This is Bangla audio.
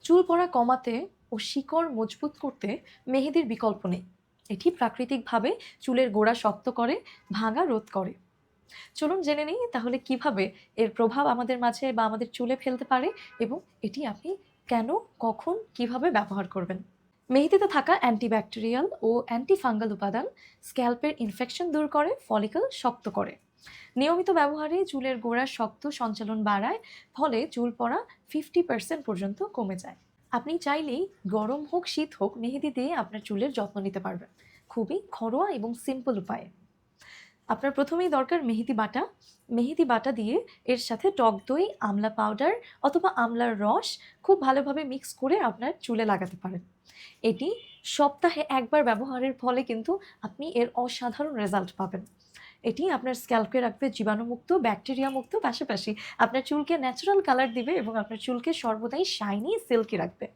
চুল পড়া কমাতে ও শিকড় মজবুত করতে মেহেদির বিকল্প নেই। এটি প্রাকৃতিকভাবে চুলের গোড়া শক্ত করে, ভাঙা রোধ করে। চলুন জেনে নিই তাহলে কিভাবে এর প্রভাব আমাদের মাঝে বা আমাদের চুলে ফেলতে পারে, এবং এটি আপনি কেন, কখন, কিভাবে ব্যবহার করবেন। মেহেদিতে থাকা অ্যান্টিব্যাকটেরিয়াল ও অ্যান্টিফাঙ্গাল উপাদান স্ক্যাল্পের ইনফেকশন দূর করে, ফলিকল শক্ত করে। নিয়মিত ব্যবহারে চুলের গোড়ার শক্ত সঞ্চালন বাড়ায়, ফলে চুল পড়া 50% পর্যন্ত কমে যায়। আপনি চাইলেই গরম হোক শীত হোক মেহেদি দিয়ে আপনার চুলের যত্ন নিতে পারবেন, খুবই ঘরোয়া এবং সিম্পল উপায়ে। আপনার প্রথমেই দরকার মেহেদি বাটা। মেহেদি বাটা দিয়ে এর সাথে টক দই, আমলা পাউডার অথবা আমলার রস খুব ভালোভাবে মিক্স করে আপনার চুলে লাগাতে পারেন। এটি সপ্তাহে একবার ব্যবহারের ফলে কিন্তু আপনি এর অসাধারণ রেজাল্ট পাবেন। এটি আপনার স্ক্যাল্পকে রাখবে জীবাণুমুক্ত, ব্যাকটেরিয়া মুক্ত, পাশাপাশি আপনার চুলকে ন্যাচারাল কালার দিবে এবং আপনার চুলকে সর্বদাই শাইনি, সিল্কি রাখবে।